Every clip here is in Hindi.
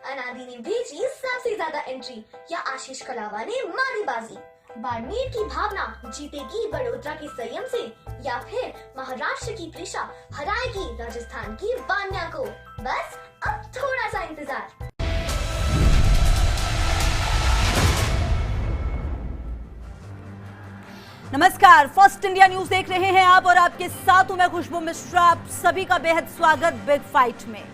अनादि ने भेजी सबसे ज्यादा एंट्री या आशीष कलावा ने मारी बाजी? बाड़मेर की भावना जीतेगी बड़ोदरा के संयम से या फिर महाराष्ट्र की त्रिशा हराएगी राजस्थान की वान्या को? बस अब थोड़ा सा इंतजार। नमस्कार, फर्स्ट इंडिया न्यूज देख रहे हैं आप और आपके साथ हूं मैं खुशबू मिश्रा। आप सभी का बेहद स्वागत बिग फाइट में।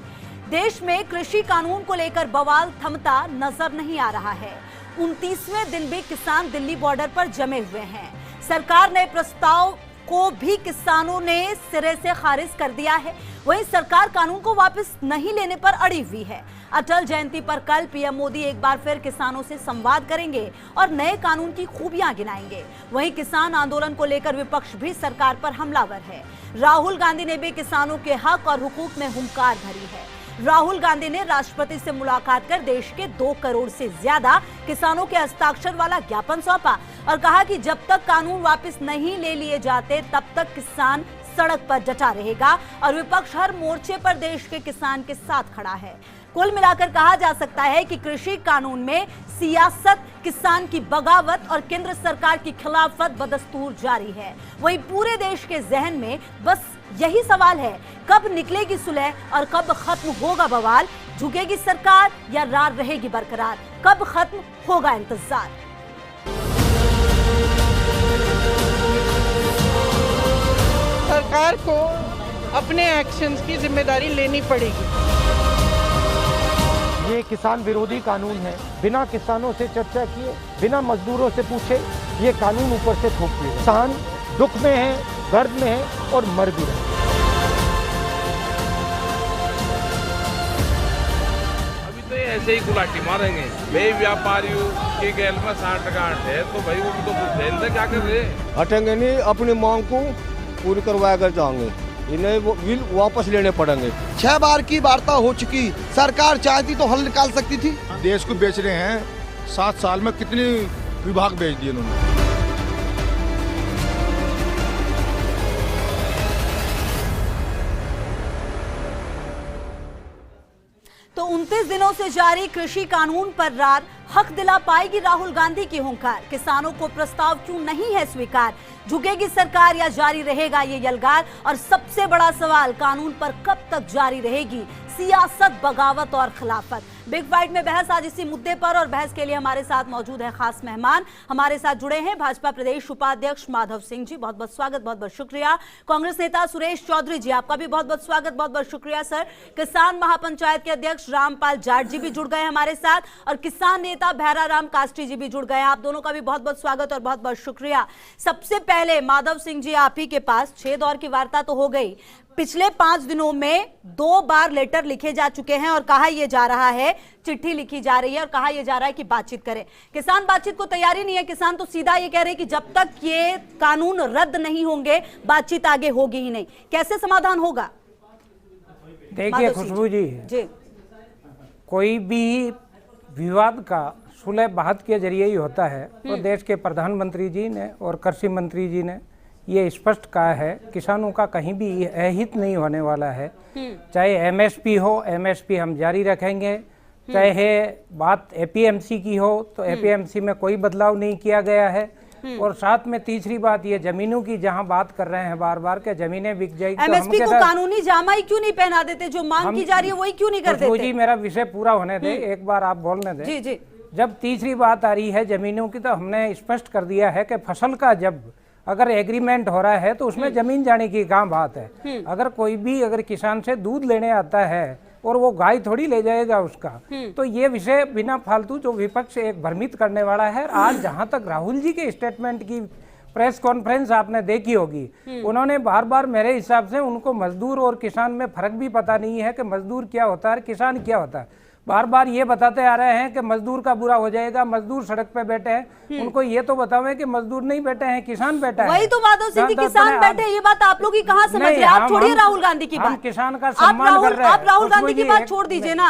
देश में कृषि कानून को लेकर बवाल थमता नजर नहीं आ रहा है। 29वें दिन भी किसान दिल्ली बॉर्डर पर जमे हुए हैं। सरकार ने प्रस्ताव को भी किसानों ने सिरे से खारिज कर दिया है। वहीं सरकार कानून को वापस नहीं लेने पर अड़ी हुई है। अटल जयंती पर कल पीएम मोदी एक बार फिर किसानों से संवाद करेंगे और नए कानून की खूबियां गिनाएंगे। वहीं किसान आंदोलन को लेकर विपक्ष भी सरकार पर हमलावर है। राहुल गांधी ने भी किसानों के हक और हुकूक में हुंकार भरी है। राहुल गांधी ने राष्ट्रपति से मुलाकात कर देश के 2 करोड़ से ज्यादा किसानों के हस्ताक्षर वाला ज्ञापन सौंपा और कहा कि जब तक कानून वापस नहीं ले लिए जाते तब तक किसान सड़क पर डटा रहेगा और विपक्ष हर मोर्चे पर देश के किसान के साथ खड़ा है। कुल मिलाकर कहा जा सकता है कि कृषि कानून में सियासत, किसान की बगावत और केंद्र सरकार की खिलाफत बदस्तूर जारी है। वहीं पूरे देश के जहन में बस यही सवाल है, कब निकलेगी सुलह और कब खत्म होगा बवाल? झुकेगी सरकार या रार रहेगी बरकरार? कब खत्म होगा इंतजार? सरकार को अपने एक्शंस की जिम्मेदारी लेनी पड़ेगी। ये किसान विरोधी कानून है। बिना किसानों से चर्चा किए, बिना मजदूरों से पूछे ये कानून ऊपर से थोप दिए। किसान दुख में है, दर्द में है और मर भी रहे। अभी तो ये ऐसे ही गुलाटी मारेंगे। भाई व्यापारियों के गैल में 60 गांठ है तो भाई वो तो जेल से क्या कर रहे? हटेंगे नहीं, अपनी मांग को पूरी करवा कर जाएंगे। इन्हें वो बिल वापस लेने पड़ेंगे। 6 बार की वार्ता हो चुकी, सरकार चाहती तो हल निकाल सकती थी। देश को बेच रहे हैं। 7 साल में कितने विभाग बेच दिए उन्होंने। तो 29 दिनों से जारी कृषि कानून पर रार हक दिला पाएगी राहुल गांधी की हुंकार? किसानों को प्रस्ताव क्यों नहीं है स्वीकार? झुकेगी सरकार या जारी रहेगा ये यलगार? और सबसे बड़ा सवाल, कानून पर कब तक जारी रहेगी सियासत, बगावत और खिलाफत? बिग फाइट में बहस आज इसी मुद्दे पर और बहस के लिए हमारे साथ मौजूद है खास मेहमान। हमारे साथ जुड़े हैं भाजपा प्रदेश उपाध्यक्ष माधव सिंह जी, बहुत बहुत स्वागत, बहुत बहुत शुक्रिया। कांग्रेस नेता सुरेश चौधरी जी, आपका भी बहुत बहुत स्वागत, बहुत बहुत शुक्रिया सर। किसान महापंचायत के अध्यक्ष रामपाल जाट जी भी जुड़ गए हमारे साथ और किसान नेता भैराराम कास्टी जी भी जुड़ गए। आप दोनों का भी बहुत बहुत स्वागत और बहुत बहुत शुक्रिया। सबसे पहले माधव सिंह जी, आप ही के पास 6 दौर की वार्ता तो हो गई। पिछले 5 दिनों में 2 बार लेटर लिखे जा चुके हैं और कहा यह जा रहा है, चिट्ठी लिखी जा रही है और कहा यह जा रहा है कि बातचीत करें। किसान बातचीत को तैयारी नहीं है। किसान तो सीधा ये कह रहे हैं कि जब तक ये कानून रद्द नहीं होंगे बातचीत आगे होगी ही नहीं। कैसे समाधान होगा? देखिए खुशबू जी, कोई भी विवाद का सुलह बहस के जरिए ही होता है। तो देश के प्रधानमंत्री जी ने और कृषि मंत्री जी ने ये स्पष्ट कहा है, किसानों का कहीं भी अहित नहीं होने वाला है। चाहे एमएसपी हो, एमएसपी हम जारी रखेंगे। चाहे बात एपीएमसी की हो तो एपीएमसी में कोई बदलाव नहीं किया गया है। और साथ में तीसरी बात ये जमीनों की, जहां बात कर रहे हैं बार बार के जमीनें बिक जाएगी, एमएसपी को कानूनी जामा ही क्यों नहीं पहना देते? जो मांग की जा रही है वही क्यों नहीं कर देते? जी मेरा विषय पूरा होने दे, एक बार आप बोलने दें। जी जी। जब तीसरी बात आ रही है जमीनों की, तो हमने स्पष्ट कर दिया है कि फसल का जब अगर एग्रीमेंट हो रहा है तो उसमें जमीन जाने की कहाँ बात है। अगर कोई भी अगर किसान से दूध लेने आता है और वो गाय थोड़ी ले जाएगा उसका, तो ये विषय बिना फालतू जो विपक्ष एक भ्रमित करने वाला है। आज जहां तक राहुल जी के स्टेटमेंट की प्रेस कॉन्फ्रेंस आपने देखी होगी, उन्होंने बार बार मेरे हिसाब से उनको मजदूर और किसान में फर्क भी पता नहीं है कि मजदूर क्या होता है और किसान क्या होता है। बार बार ये बताते आ रहे हैं कि मजदूर का बुरा हो जाएगा, मजदूर सड़क पे बैठे हैं। उनको ये तो बताओ कि मजदूर नहीं बैठे हैं, किसान बैठा है। वही तो माधव सिंह जी, किसान बैठे, ये बात आप लोग ही कहाँ समझ रहे हैं? आप छोड़िए राहुल गांधी की बात, किसान का सम्मान कर रहे हैं। आप राहुल गांधी की बात छोड़ दीजिए ना,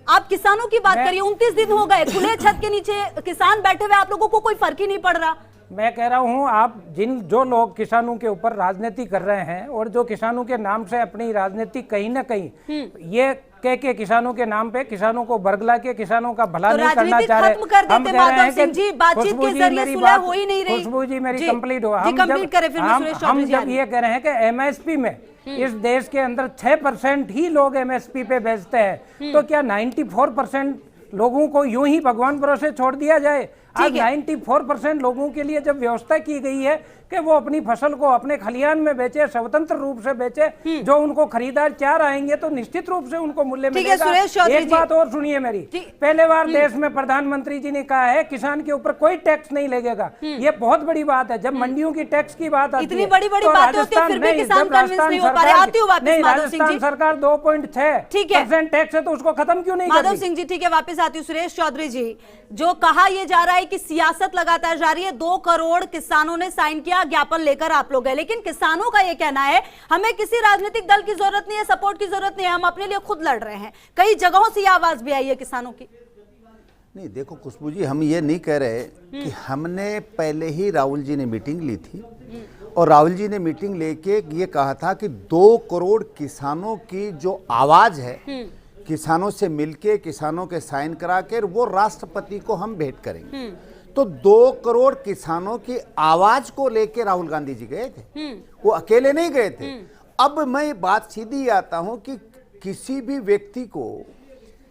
आप किसानों की बात करिए। 29 दिन हो गए, खुले छत के नीचे किसान बैठे हुए, आप लोगों को कोई फर्क ही नहीं पड़ रहा। मैं कह रहा हूं, आप जो लोग किसानों के ऊपर राजनीति कर रहे हैं और जो किसानों के नाम से अपनी राजनीति कहीं ना कहीं ये के किसानों के नाम पे किसानों को बरगला के किसानों का भला तो नहीं करना चाह रहे। खत्म कर देते माधव सिंह जी, बातचीत के जरिए सुलह हो ही नहीं रही। खुशबू जी मेरी जी, कंप्लीट हो। जी, कंप्लीट करें, फिर मैं सुरेश चौधरी हम जी जब आएंगे। ये कह रहे हैं कि एमएसपी में इस देश के अंदर 6% ही लोग एमएसपी पे बेचते हैं, तो क्या 94% लोगों को यूं ही भगवान भरोसे छोड़ दिया जाए? आज 94% लोगों के लिए जब व्यवस्था की गई है कि वो अपनी फसल को अपने खलिहान में बेचे, स्वतंत्र रूप से बेचे, जो उनको खरीदार चार आएंगे तो निश्चित रूप से उनको मूल्य मिलेगा। सुरेश चौधरी एक बात और सुनिए मेरी, पहले बार देश में प्रधानमंत्री जी ने कहा है किसान के ऊपर कोई टैक्स नहीं लगेगा। ये बहुत बड़ी बात है। जब मंडियों की टैक्स की बात आती है, इतनी बड़ी-बड़ी बातें होती है, फिर भी किसान कन्विंस नहीं हो पा रहे। आती हूँ वापस माधव सिंह जी। सरकार 2.6% टैक्स है तो उसको खत्म क्यों नहीं? माधव सिंह जी ठीक है, वापस आती हूँ। सुरेश चौधरी जी, जो कहा यह जा रहा है कि सियासत लगातार जारी है, 2 करोड़ किसानों ने साइन किया, ज्ञापन लेकर आप लोग गए, लेकिन किसानों का यह कहना है हमें किसी राजनीतिक दल की जरूरत नहीं है, सपोर्ट की जरूरत नहीं है, हम अपने लिए खुद लड़ रहे हैं। कई जगहों से यह आवाज भी आई है किसानों की। नहीं देखो खुशबू जी, हम ये नहीं कह रहे कि हमने पहले ही राहुल जी ने मीटिंग ली थी और राहुल जी ने मीटिंग लेके ये कहा था कि 2 करोड़ किसानों की जो आवाज है, किसानों से मिलके किसानों के साइन करा के वो राष्ट्रपति को हम भेंट करेंगे। तो 2 करोड़ किसानों की आवाज को लेके राहुल गांधी जी गए थे, वो अकेले नहीं गए थे। अब मैं बात सीधी आता हूं कि किसी भी व्यक्ति को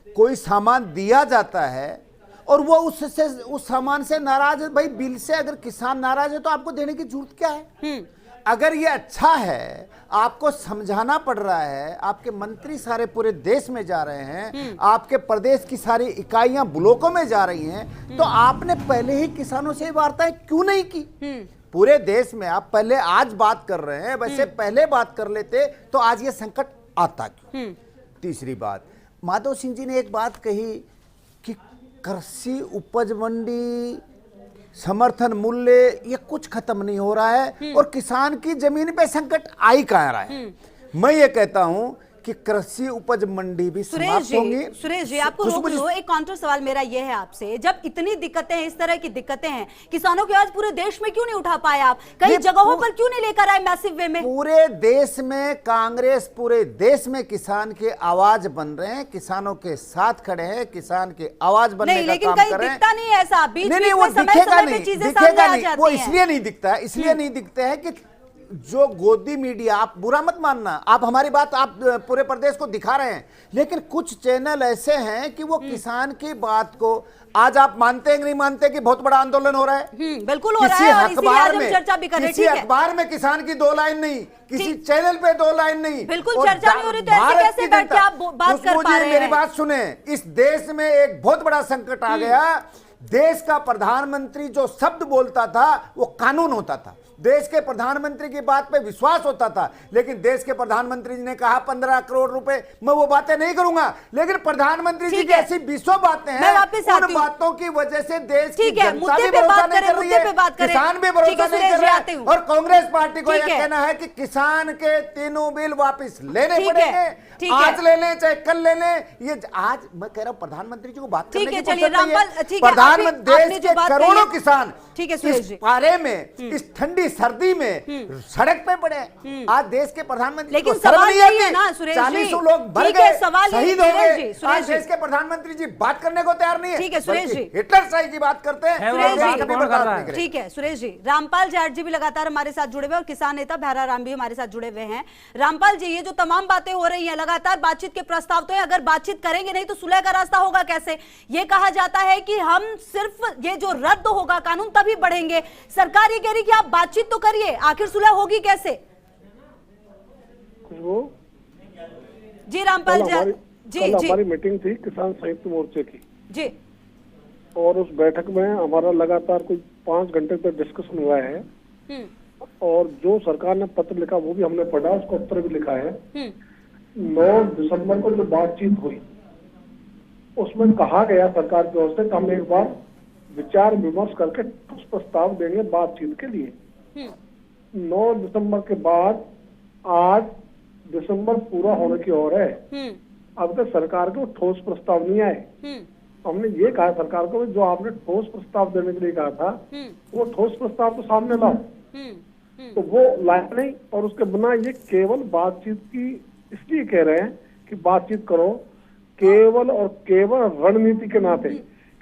कोई सामान दिया जाता है और वो उससे उस सामान से नाराज है, भाई बिल से अगर किसान नाराज है तो आपको देने की जरूरत क्या है? अगर ये अच्छा है, आपको समझाना पड़ रहा है, आपके मंत्री सारे पूरे देश में जा रहे हैं, आपके प्रदेश की सारी इकाइयां ब्लॉकों में जा रही हैं, तो आपने पहले ही किसानों से वार्ताएं क्यों नहीं की? पूरे देश में आप पहले आज बात कर रहे हैं, वैसे पहले बात कर लेते तो आज ये संकट आता क्यों? तीसरी बात, माधव सिंह जी ने एक बात कही कि कृषि उपज मंडी, समर्थन मूल्य, ये कुछ खत्म नहीं हो रहा है और किसान की जमीन पे संकट आ ही कहाँ रहा है। मैं ये कहता हूं कि कृषि उपज मंडी भी समाप्त होंगी। सुरेश जी, आपको रोक लो, एक काउंटर सवाल मेरा ये है आपसे, जब इतनी दिक्कतें हैं, इस तरह की दिक्कतें हैं, किसानों की आवाज पूरे देश में क्यों नहीं उठा पाए आप? कई जगहों पर क्यों नहीं लेकर आए मैसिव वे में? पूरे देश में कांग्रेस, पूरे देश में किसान के आवाज बन रहे हैं, किसानों के साथ खड़े हैं, किसान के आवाज बनने का काम कर रहे हैं। दिखता नहीं है ऐसा, बीच नहीं, वो दिखेगा नहीं, वो इसलिए नहीं दिखता है, इसलिए नहीं दिखता है कि जो गोदी मीडिया, आप बुरा मत मानना, आप हमारी बात आप पूरे प्रदेश को दिखा रहे हैं, लेकिन कुछ चैनल ऐसे हैं कि वो किसान की बात को, आज आप मानते हैं कि नहीं मानते कि बहुत बड़ा आंदोलन हो रहा है? बिल्कुल हो रहा है और इसीलिए आज हम चर्चा भी कर रहे हैं। किसी अखबार में किसान की 2 लाइन नहीं, किसी चैनल पे 2 लाइन नहीं, बिल्कुल चर्चा नहीं हो रही, तो ऐसे कैसे बैठ के आप बात कर पा रहे हैं? मेरी बात सुने, इस देश में एक बहुत बड़ा संकट आ गया। देश का प्रधानमंत्री जो शब्द बोलता था वो कानून होता था, देश के प्रधानमंत्री की बात पे विश्वास होता था, लेकिन देश के प्रधानमंत्री जी ने कहा 15 करोड़ रुपए, मैं वो बातें नहीं करूंगा, लेकिन प्रधानमंत्री जी की ऐसी 20 बातें हैं, उन बातों की वजह से देश की जनता भी भरोसा नहीं कर रही है, किसान भी भरोसा नहीं कर रहा है, और कांग्रेस पार्टी को यह कहना है कि किसान के 3 बिल वापिस लेने पड़ेंगे, आज ले लें चाहे कल ले लें। ये आज मैं कह रहा हूं प्रधानमंत्री जी को बात करने की फुर्सत नहीं है। प्रधानमंत्री देश के करोड़ों किसान इस पारे में, इस ठंडी सर्दी में सड़क पे पड़े, आज देश के प्रधानमंत्री, लेकिन सवाल यही है ना सुरेश जी, 40 लोग मर गए, शहीद हो गए, आज देश के प्रधानमंत्री जी बात करने को तैयार नहीं है। ठीक है सुरेश जी, हिटलरशाही की बात करते हैं। ठीक है सुरेश जी, रामपाल जाट जी भी लगातार हमारे साथ जुड़े हुए और किसान नेता भैरा राम भी हमारे साथ जुड़े हुए हैं। रामपाल जी, ये जो तमाम बातें हो रही है, लगातार बातचीत के प्रस्ताव तो है, अगर बातचीत करेंगे नहीं तो सुलह का रास्ता होगा कैसे? ये कहा जाता है कि हम सिर्फ ये जो रद्द होगा कानून तभी बढ़ेंगे, सरकार ये कह रही कि आप बातचीत तो करिए, आखिर सुलह होगी कैसे? जी रामपाल जी, हमारी मीटिंग थी किसान संयुक्त मोर्चे की जी, और उस बैठक में हमारा लगातार कोई 5 घंटे तक डिस्कशन हुआ है, और जो सरकार ने पत्र लिखा वो भी हमने पढ़ा, उसका उत्तर भी लिखा है। 9 दिसंबर को जो बातचीत हुई उसमें कहा गया सरकार की ओर से कि हम एक बार विचार विमर्श करके ठोस प्रस्ताव देंगे बातचीत के लिए। 9 दिसंबर के बाद आज दिसंबर पूरा होने की ओर है, अब तक सरकार को ठोस प्रस्ताव नहीं आए। हमने ये कहा सरकार को, जो आपने ठोस प्रस्ताव देने के लिए कहा था वो ठोस प्रस्ताव तो सामने लाओ, तो वो लाया नहीं, और उसके बिना ये केवल बातचीत की इसलिए कह रहे हैं कि बातचीत करो, केवल और केवल रणनीति के नाते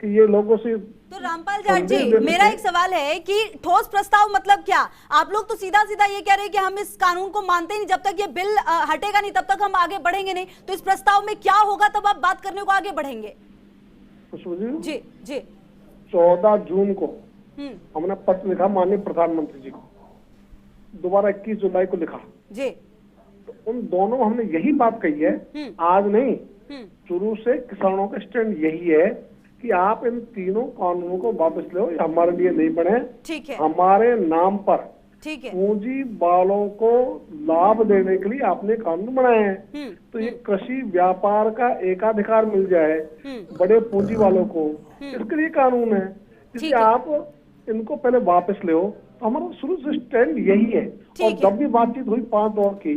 कि ये लोगों से। तो रामपाल जाट जी, मेरा एक सवाल है कि ठोस प्रस्ताव मतलब क्या? आप लोग तो सीधा सीधा ये कह रहे हैं कि हम इस कानून को मानते ही नहीं, जब तक ये बिल हटेगा नहीं तब तक हम आगे बढ़ेंगे नहीं। तो इस प्रस्ताव में क्या होगा तब आप बात करने को आगे बढ़ेंगे? जी जी 14 जून को हमने पत्र लिखा माननीय प्रधानमंत्री जी को, दोबारा 21 जुलाई को लिखा जी। तो उन दोनों हमने यही बात कही है, आज नहीं, शुरू से किसानों का स्टैंड यही है कि आप इन तीनों कानूनों को वापस लो, ये हमारे लिए नहीं बने, ठीक है, हमारे नाम पर ठीक है, पूंजी वालों को लाभ देने के लिए आपने कानून बनाए हैं। तो ये कृषि व्यापार का एकाधिकार मिल जाए बड़े पूंजी वालों को, इसके लिए कानून है। इसलिए आप इनको पहले वापस ले। तो हमारा शुरू से स्टैंड यही है, और जब भी बातचीत हुई 5 दौर की,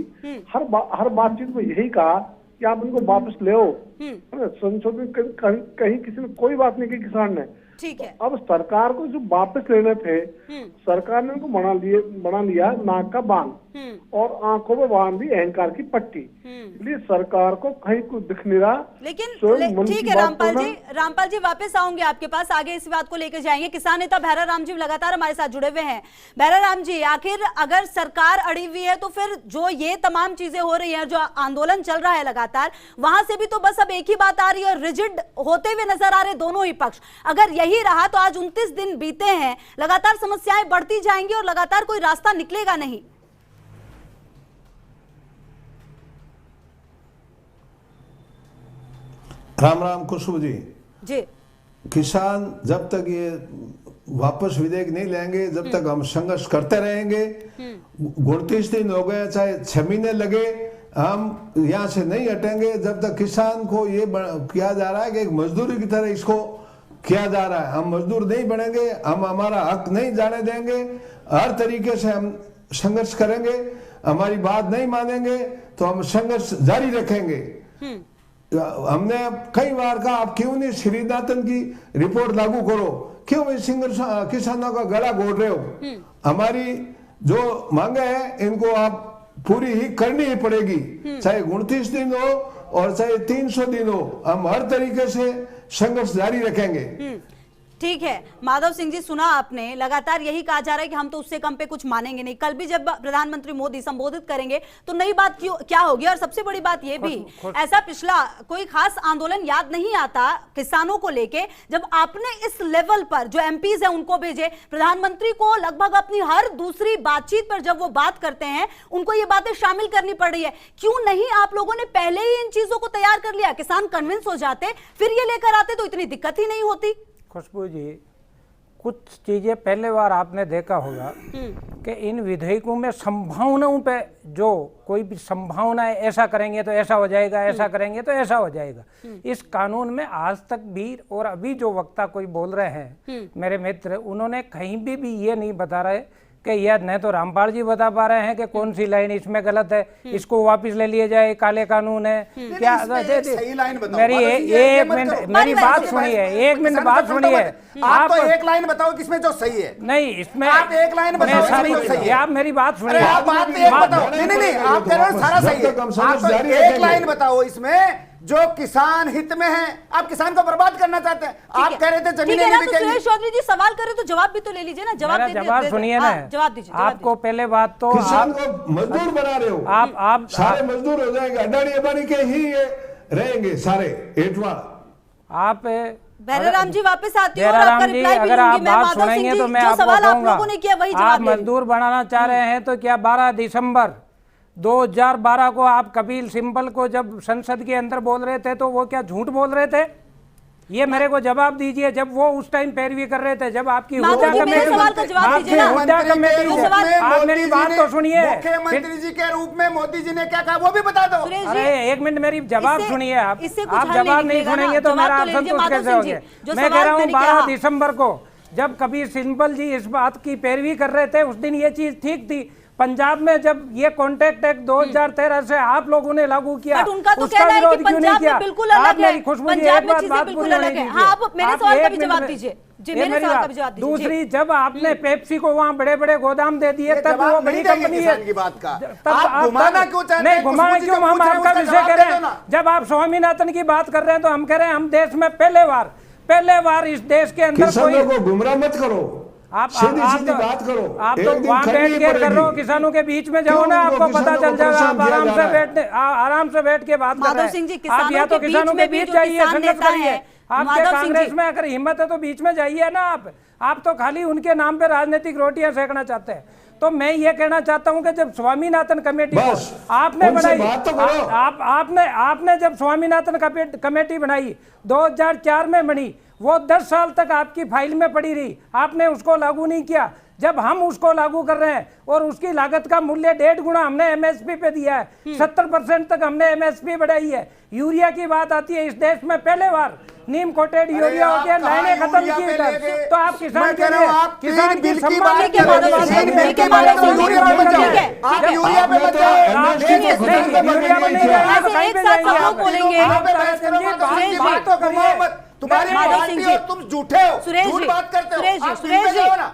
हर बातचीत में यही कहा कि आप इनको वापस ले आओ। संसद में कहीं किसी ने कोई बात नहीं की किसान ने। ठीक है। अब सरकार को जो वापस लेने थे, सरकार ने उनको बना लिया नाक का बांध और आंखों में बांध दी अहंकार की पट्टी। इसलिए सरकार को कहीं कुछ दिख नहीं रहा। लेकिन ठीक है रामपाल जी वापस आऊंगे आपके पास, आगे इस बात को लेकर जाएंगे। किसान नेता भैरा राम जी लगातार हमारे साथ जुड़े हुए हैं। भैरा राम जी, आखिर अगर सरकार अड़ी हुई है तो फिर जो ये तमाम चीजें हो रही है, जो आंदोलन चल रहा है लगातार, वहां से भी तो बस अब एक ही बात आ रही है, रिजिड होते हुए नजर आ रहे दोनों ही पक्ष। अगर यही रहा तो आज 29 दिन बीते हैं, लगातार समस्याएं बढ़ती जाएंगी और लगातार कोई रास्ता निकलेगा नहीं। राम राम खुशबू जी। जी, किसान जब तक ये वापस विधेयक नहीं लेंगे, जब तक हम संघर्ष करते रहेंगे। 29 दिन हो गए, चाहे 6 महीने लगे, हम यहाँ से नहीं हटेंगे जब तक किसान को ये किया जा रहा है कि एक मजदूरी की तरह इसको किया जा रहा है। हम मजदूर नहीं बनेंगे, हम हमारा हक नहीं जाने देंगे, हर तरीके से हम संघर्ष करेंगे। हमारी बात नहीं मानेंगे तो हम संघर्ष जारी रखेंगे। हमने कई बार कहा, आप क्यों नहीं श्रीनाथन की रिपोर्ट लागू करो, क्यों किसानों का गला घोट रहे हो? हमारी जो मांगे हैं इनको आप पूरी ही करनी ही पड़ेगी, चाहे 29 दिन हो और चाहे 300 दिन हो, हम हर तरीके से संघर्ष जारी रखेंगे। ठीक है। माधव सिंह जी, सुना आपने, लगातार यही कहा जा रहा है कि हम तो उससे कम पे कुछ मानेंगे नहीं। कल भी जब प्रधानमंत्री मोदी संबोधित करेंगे तो नई बात क्या होगी? और सबसे बड़ी बात यह भी, ऐसा पिछला कोई खास आंदोलन याद नहीं आता किसानों को लेके जब आपने इस लेवल पर जो एमपीज है उनको भेजे, प्रधानमंत्री को लगभग अपनी हर दूसरी बातचीत पर जब वो बात करते हैं उनको ये बातें शामिल करनी पड़ रही है। क्यों नहीं आप लोगों ने पहले ही इन चीजों को तैयार कर लिया? किसान कन्विंस हो जाते, फिर ये लेकर आते तो इतनी दिक्कत ही नहीं होती। खुशबू जी, कुछ चीजें पहले बार आपने देखा होगा कि इन विधेयकों में संभावनाओं पे, जो कोई भी संभावना है, ऐसा करेंगे तो ऐसा हो जाएगा, ऐसा करेंगे तो ऐसा हो जाएगा। इस कानून में आज तक भी, और अभी जो वक्ता कोई बोल रहे हैं मेरे मित्र, उन्होंने कहीं भी ये नहीं बता रहे कि यह न तो रामपाल जी बता पा रहे हैं कि कौन सी लाइन इसमें गलत है, इसको वापस ले लिया जाए, काले कानून है क्या? मेरी बात सुनिए, 1 मिनट बात सुनिए। आप तो एक लाइन बताओ किसमें जो सही है। नहीं, इसमें आप एक लाइन बताओ सही है। आप मेरी बात सुनिए। आप बात एक बताओ। नहीं, आप कह रहे हो सारा सही है। आप तो एक लाइन बताओ इसमें जो किसान हित में है। आप किसान को बर्बाद करना चाहते हैं। आप कह रहे थे जमीनें नहीं बिकेंगी। सुरेश चौधरी जी सवाल करे तो जवाब भी तो ले लीजिए ना। जवाब सुनिए ना, जवाब दीजिए। आपको पहले बात तो किसान को मजदूर बना रहे हो। आप सारे मजदूर हो जाएंगे, अडानी अंबानी के ही रहेंगे सारे एटवा। आप भैरा राम जी वापस आती हूं, अगर आप बात सुनेंगे तो मैं आपको कहूंगा, आप मजदूर बनाना चाह रहे हैं तो क्या 12 दिसंबर 2012 को आप कपिल सिब्बल को जब संसद के अंदर बोल रहे थे तो वो क्या झूठ बोल रहे थे? ये मेरे को जवाब दीजिए। जब वो उस टाइम पैरवी कर रहे थे, जब आपकी हुड्डा कमेटी, आप मेरी बात तो सुनिए। मुख्यमंत्री जी के रूप में मोदी जी ने क्या कहा वो भी बता दो। अरे 1 मिनट मेरी जवाब सुनिए। आप जवाब नहीं सुनेंगे तो मेरा असंतुष्ट कैसे हो गया? मैं कह रहा हूँ 12 दिसंबर को जब कपिल सिब्बल जी इस बात की पैरवी कर रहे थे, उस दिन ये चीज ठीक थी। पंजाब में जब ये कॉन्ट्रैक्ट एक्ट 2013 से आप लोगों ने लागू किया, उनका तो उसका विरोध क्यों नहीं किया? बिल्कुल अलग है। खुशबू जी, एक बात पूरी होने दीजिए। आप मेरे सवाल का भी जवाब दीजिए। जी, ये मेरे मेरी सवाल का बात। भी जवाब दीजिए। दूसरी, जब आपने पेप्सी को वहाँ बड़े बड़े गोदाम दे दिए तब वो बड़ी कंपनी है, की बात का तब आप घुमाना क्यों चाहते हैं? नहीं घुमाना खुशबू जी क्यों, जो हम पूछ रहे हैं आपका उसका विषय जवाब कह दे रहे दो ना। हैं। जब आप स्वामीनाथन की बात कर रहे हैं तो हम कह रहे हैं हम देश में पहले बार इस देश के अंदर कोई, किसानों को गुमराह मत करो, आप सीधी सीधी बात करो। आप एक तो दिन वहाँ खरीदनी बैठ के कर रहे हो, पड़ेगी। किसानों के बीच में जाओ क्यों ना, उनको आपको पता किसानों चल को जाएगा। आप परेशान किया आराम से बैठ के बात कर रहे माधव हैं। सिंह जी, आप किसानों या तो के बीच किसानों के में भी बीच जो जाइए, किसान संघर्ष नेता करिए। हैं, आपके माधव सिंह कांग्रेस जी। में अगर हिम्मत है तो बीच में जाइए ना। आप तो खाली उनके नाम पे राजनीतिक रोटियां सेकना चाहते हैं। तो मैं ये कहना चाहता हूं कि जब स्वामीनाथन कमेटी को आपने उनसे बनाई, बात तो करो। आपने जब स्वामीनाथन कमेटी बनाई 2004 में बनी, वो 10 साल तक आपकी फाइल में पड़ी रही, आपने उसको लागू नहीं किया। जब हम उसको लागू कर रहे हैं और उसकी लागत का मूल्य 1.5 गुना हमने एमएसपी पे दिया है, 70% तक हमने एमएसपी बढ़ाई है। यूरिया की बात आती है, इस देश में पहले बार नीम कोटेड यूरिया हो गया, लाइनें खत्म की इधर। तो आप किसान के लिए किसान की सम्मान ठीक है माधव सिंह जी, ठीक है माधव सिंह जी, ठीक है, आप यूरिया पे मत जाओ। ऐसे एक साथ सब लोग बोलेंगे। बात तो करिए मत। तुम्हारी पार्टी हो, तुम झूठे हो, झूठ बात करते हो। आप सुरेश पे जी, जाओ ना।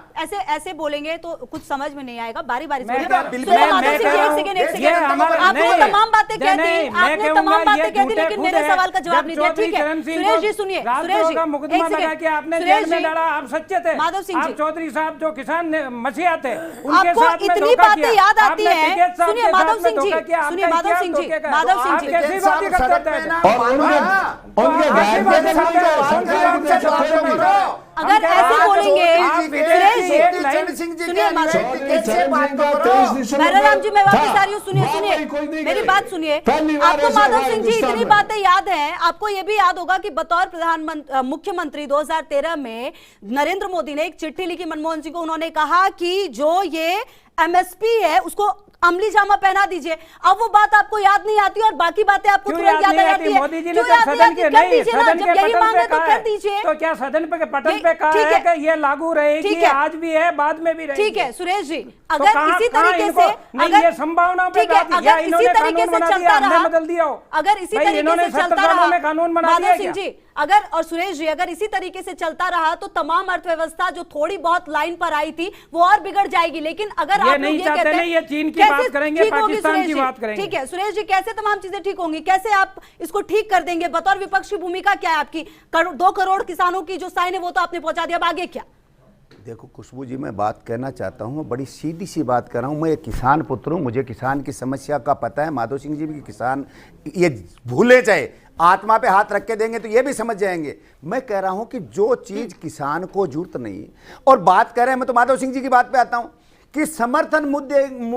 ऐसे बोलेंगे तो कुछ समझ में नहीं आएगा। बारी बारी से मैं बोलिए। बिल्कुल- सुनिए माधव मैं सिंह जी, कह एक सेकंड हमारा- आपने नहीं, तमाम बातें कह दी, नहीं, मैं आपने कहूंगा तमाम बातें ये कह दी, झूठे लेकिन खुद मेरे है। सवाल का जवाब जब नहीं दिया। चौधरी ठीक है चरण सिंह सुरेश को जी, सुनिए सुरेश राजद्रोह जी, का मुकदमा एक लगा सेकंड के आपने सुरेश जेल में जी, डाला, आप सच्चे थे। माधव सिंह आप जी, चौधरी साहब जो किसान मसीहा थे, उनके आपको साथ में इतनी धोखा बातें किया। याद आती आपने हैं। टिकैत साहब सुनिए के माधव साथ में सिंह जी, धोखा किया। आपका सुनिए माधव इतिहास सिंह जी, धोखे का है। माधव सिंह आप जी, कैसी बातें करते हैं? और उनके अगर ऐसे बोलेंगे सुरेश जी, सुनिए माधव बहराम जी, मैं वापस आ रही हूँ। सुनिए मेरी बात सुनिए। आपको माधव सिंह जी इतनी बातें याद हैं, आपको ये भी याद होगा कि बतौर मुख्यमंत्री 2013 में नरेंद्र मोदी ने एक चिट्ठी लिखी मनमोहन सिंह को। उन्होंने कहा कि जो ये एमएसपी है उसको अमली जामा पहना दीजिए। अब वो बात आपको याद नहीं आती और बाकी बातें आपको तुरंत याद आ जाती है। मोदी जी ने क्यों जब याद नहीं सदन आती? के कर दीजिए ना, सदन जब के यही पटल मांग है पे तो कहा कर है, दीजिए। तो क्या सदन पे पटल पे कहा ठीक है कि ये लागू रहेगी? ठीक है। आज भी है, बाद में भी रहेगी। ठीक है सुरेश जी, तो अगर कहाँ- इसी कहाँ तरीके इनको- से नहीं, अगर ये संभावना पे ठीक है, बात है, अगर या इसी इन्होंने तरीके कानून से बना दिया, चलता हमने रहा, बदल दिया हो। अगर इसी भाई, तरीके इन्होंने से 70 चलता सालों रहा में कानून बना दिया माधव सिंह क्या? जी, अगर और सुरेश जी, अगर इसी तरीके से चलता रहा तो तमाम अर्थव्यवस्था जो थोड़ी बहुत लाइन पर आई थी वो और बिगड़ जाएगी। लेकिन अगर ये आप लोग नहीं ये चाहते कहते नहीं, ये हैं चीन की कैसे बात करेंगे, ठीक होगी पाकिस्तान सुरेश की जी? बात करेंगे। ठीक है सुरेश जी, कैसे तमाम चीजें ठीक होंगी? कैसे आप इसको ठीक कर देंगे? बतौर विपक्ष की भूमिका क्या है आपकी? 2 करोड़ किसानों की जो साइन है वो तो आपने पहुंचा दिया, अब आगे क्या? देखो खुशबू जी, मैं बात कहना चाहता हूँ, बड़ी सीधी सी बात कर रहा हूँ। मैं एक किसान पुत्र हूँ, मुझे किसान की समस्या का पता है। माधव सिंह जी भी किसान, ये भूले जाए, आत्मा पे हाथ रख के देंगे तो ये भी समझ जाएंगे। मैं कह रहा हूँ कि जो चीज़ किसान को जरूरत नहीं, और बात कर रहे हैं, मैं तो माधव सिंह जी की बात पे आता हूँ कि समर्थन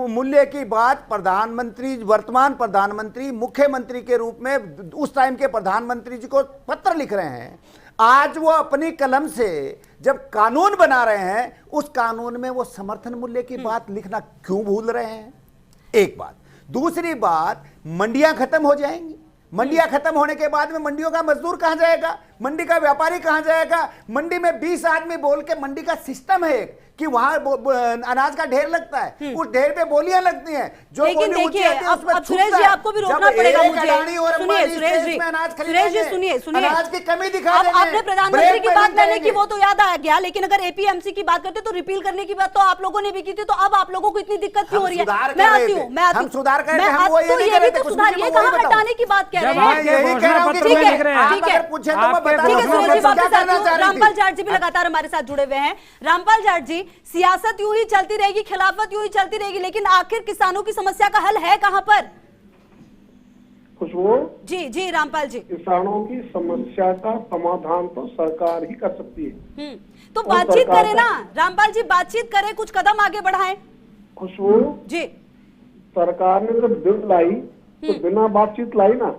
मूल्य की बात प्रधानमंत्री, वर्तमान प्रधानमंत्री, मुख्यमंत्री के रूप में उस टाइम के प्रधानमंत्री जी को पत्र लिख रहे हैं। आज वो अपनी कलम से जब कानून बना रहे हैं, उस कानून में वो समर्थन मूल्य की बात लिखना क्यों भूल रहे हैं? एक बात। दूसरी बात, मंडियां खत्म हो जाएंगी। मंडियां खत्म होने के बाद में मंडियों का मजदूर कहां जाएगा? मंडी का व्यापारी कहां जाएगा? मंडी में 20 आदमी बोल के, मंडी का सिस्टम है कि वहां अनाज का ढेर लगता है, उस ढेर पे बोलियां लगती हैं। जो लेकिन बोली ऊंची देखिए, आती है, उसमें अब सुरेश छूटता जी है। आपको भी रोकना जब पड़ेगा एक मुझे। अडानी और सुनिए अंबानी सुरेश देश जी, में अनाज सुरेश जी खरीदेंगे, सुनिए, अनाज की कमी दिखा अब देंगे, आपने प्रधानमंत्री ब्रेक की में बात नहीं करने की करेंगे। वो तो याद आ गया, लेकिन अगर एपीएमसी की बात करते तो रिपील करने की बात तो आप लोगों ने भी की थी। तो अब आप लोगों को इतनी दिक्कत क्यों हो रही है? मैं आती हूँ, मैं आती हूँ। हम सुधार कर रहे थे, मैं हम वो ये तो नहीं ये कर रहे भी थे, तो कुछ सुधार, भी ये वही कहाँ बताओ। हटाने की बात कह रहे जब हैं? आप यही कह रहा हूं कि ठीक तुम्हें लिख रहे हैं। है, ठीक है, अगर पूछे तो मैं आपके बता ठीक है दूं, सुरेश जी, क्या वापस करना आती चाह हूँ। रही रामपाल थी? जाट जी भी लगातार हमारे साथ जुड़े हुए हैं। रामपाल जाट जी, सियासत यूं ही चलती रहेगी, खिलाफत यूं ही चलती रहेगी, लेकिन आखिर किसानों की समस्या का हल है कहां पर? खुशबू जी जी रामपाल जी, किसानों की समस्या का समाधान तो सरकार ही कर सकती है। तो बातचीत करें ना रामपाल जी, बातचीत करें, कुछ कदम आगे बढ़ाएं। खुशबू जी, सरकार ने जब बिल लाई तो बिना बातचीत लाई ना,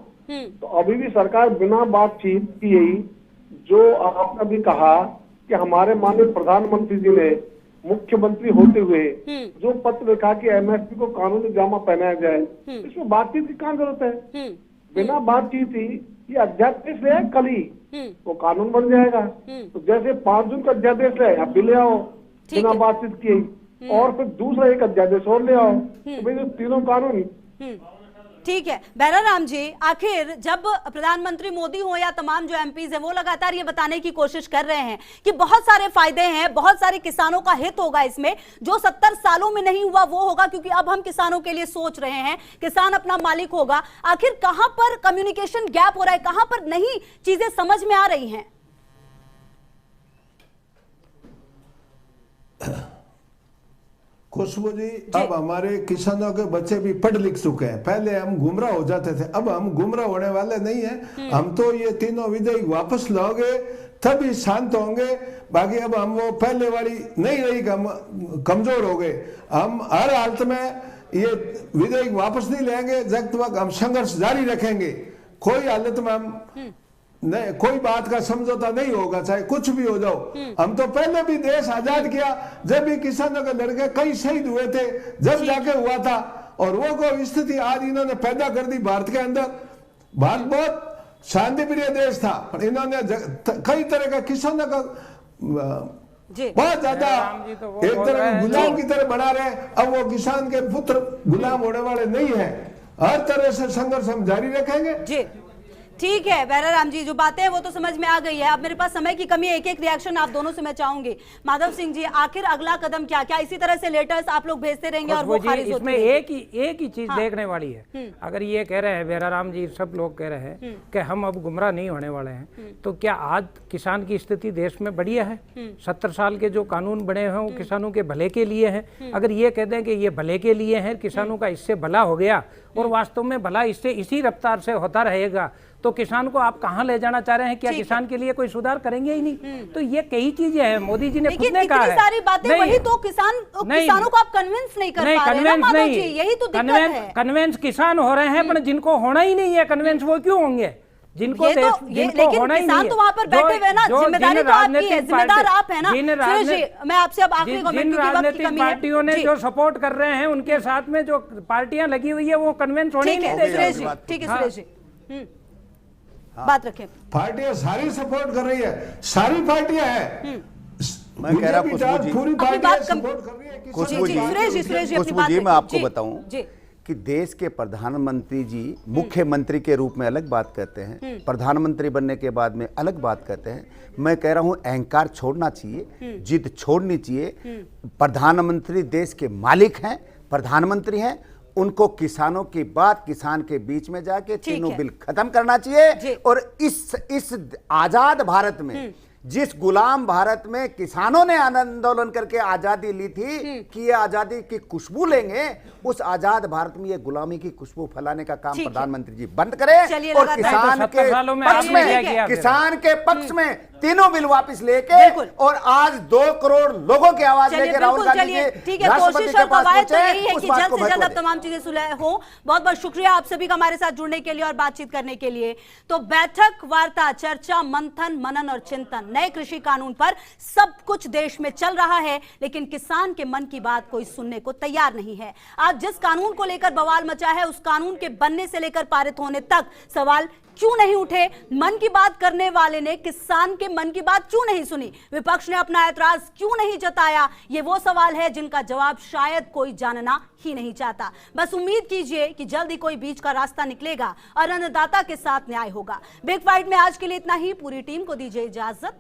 तो अभी भी सरकार बिना बातचीत की यही, जो आपने अभी कहा कि हमारे माननीय प्रधानमंत्री जी ने मुख्यमंत्री होते हुए जो पत्र लिखा कि एमएसपी को कानूनी जामा पहनाया जाए, इसमें बातचीत की कहाँ जरूरत है? बिना बातचीत ही ये अध्यादेश है, कल ही वो कानून बन जाएगा। तो जैसे 5 जून का अध्यादेश है, आप भी ले आओ बिना बातचीत किए, और फिर दूसरा एक अध्यादेश और ले आओ। तो भाई जो तीनों कानून ठीक है बैराराम जी, आखिर जब प्रधानमंत्री मोदी हो या तमाम जो एमपीज हैं वो लगातार ये बताने की कोशिश कर रहे हैं कि बहुत सारे फायदे हैं, बहुत सारे किसानों का हित होगा इसमें, जो 70 सालों में नहीं हुआ वो होगा क्योंकि अब हम किसानों के लिए सोच रहे हैं, किसान अपना मालिक होगा, आखिर कहां पर कम्युनिकेशन गैप हो रहा है, कहां पर नहीं चीजें समझ में आ रही हैं? खुशबू जी, अब हमारे किसानों के बच्चे भी पढ़ लिख चुके हैं। पहले हम गुमराह हो जाते थे, अब हम गुमराह होने वाले नहीं हैं। हम तो ये तीनों विधेयक वापस लाओगे तभी शांत होंगे। बाकी अब हम वो पहले वाली नहीं रही, कमजोर हो गए। हम हर हालत में ये विधेयक वापस नहीं लेंगे जब तक हम संघर्ष जारी रखेंगे। कोई हालत में हम नहीं, कोई बात का समझौता नहीं होगा, चाहे कुछ भी हो जाओ। हम तो पहले भी देश आजाद किया, जब भी किसानों के लड़के कई शहीद हुए थे, जब जाके हुआ था। और वो को स्थिति आज इन्होंने पैदा कर दी भारत के अंदर। भारत बहुत शांति प्रिय देश था, पर इन्होंने कई तरह का किसानों का बहुत ज्यादा एक तरह गुलाम की तरह बना रहे। अब वो किसान के पुत्र गुलाम होने वाले नहीं है। हर तरह से संघर्ष हम जारी रखेंगे। जी ठीक है बैराराम जी, जो बातें हैं वो तो समझ में आ गई है। अब मेरे पास समय की कमी है, एक एक रिएक्शन आप दोनों से मैं चाहूंगी। माधव सिंह जी, आखिर अगला कदम क्या? क्या इसी तरह से लेटर्स आप लोग भेजते रहेंगे और वो खारिज होते रहेंगे? इसमें एक ही चीज देखने वाली है। अगर ये कह रहे हैं बैराराम जी, सब लोग कह रहे हैं कि हम अब गुमराह नहीं होने वाले हैं, तो क्या आज किसान की स्थिति देश में बढ़िया है? 70 साल के जो कानून बने हैं वो किसानों के भले के लिए हैं। अगर ये कह दें कि ये भले के लिए है, किसानों का इससे भला हो गया और वास्तव में भला इससे इसी रफ्तार से होता रहेगा, तो किसान को आप कहां ले जाना चाह रहे हैं? क्या किसान के लिए कोई सुधार करेंगे ही नहीं? तो ये कई चीजें हैं, मोदी जी ने खुद ने कहा है। सारी बातें वही तो किसानों को आप कन्विंस नहीं कर पा रहे हैं ना माधव जी, यही तो दिक्कत है। कन्विंस किसान हो रहे हैं, पर जिनको होना ही नहीं है कन्विंस, वो क्यों होंगे? जिनको होना ही नहीं है, तो वहां पर बैठे हुए ना, जिम्मेदारी तो आपकी है, जिम्मेदार आप है ना। मैं आपसे अब आखिरी जिन राजनीतिक पार्टियों ने जो सपोर्ट कर रहे हैं, उनके साथ में जो पार्टियां लगी हुई है वो कन्विंस होने नहीं देती। ठीक है सुरेश जी, बात रखें। पार्टियां सारी सपोर्ट कर रही है, सारी पार्टियां हैं। मैं कह रहा पूरी पार्टियां सपोर्ट कर रही है। खुशबू जी, मैं आपको बताऊं कि देश के प्रधानमंत्री जी मुख्यमंत्री के रूप में अलग बात करते हैं, प्रधानमंत्री बनने के बाद में अलग बात करते हैं। मैं कह रहा हूं अहंकार छोड़ना चाहिए, जिद छोड़नी चाहिए। प्रधानमंत्री देश के मालिक हैं, प्रधानमंत्री हैं, उनको किसानों की बात किसान के बीच में जाके तीनों बिल खत्म करना चाहिए। और इस आजाद भारत में, जिस गुलाम भारत में किसानों ने आंदोलन करके आजादी ली थी कि ये आजादी की खुशबू लेंगे, उस आजाद भारत में ये गुलामी की खुशबू फैलाने का काम प्रधानमंत्री जी बंद करें और किसान के पक्ष में तीनों बिल वापस लेके और आज 2 करोड़ लोगों की आवाज लेके राहुल गांधी जी ठीक है, कोशिश और कवायद तो यही है कि जल्द से जल्द अब तमाम चीजें सुलह हो। बहुत बहुत शुक्रिया आप सभी का हमारे साथ जुड़ने के लिए और बातचीत करने के लिए। तो बैठक, वार्ता, चर्चा, मंथन, मनन और चिंतन नए कृषि कानून पर सब कुछ देश में चल रहा है, लेकिन किसान के मन की बात कोई सुनने को तैयार नहीं है। आज जिस कानून को लेकर बवाल मचा है, उस कानून के बनने से लेकर पारित होने तक सवाल क्यों नहीं उठे? मन की बात करने वाले ने किसान के मन की बात क्यों नहीं सुनी? विपक्ष ने अपना ऐतराज क्यों नहीं जताया? ये वो सवाल है जिनका जवाब शायद कोई जानना ही नहीं चाहता। बस उम्मीद कीजिए कि जल्द ही कोई बीच का रास्ता निकलेगा और अन्नदाता के साथ न्याय होगा। बिग फाइट में आज के लिए इतना ही। पूरी टीम को दीजिए इजाजत।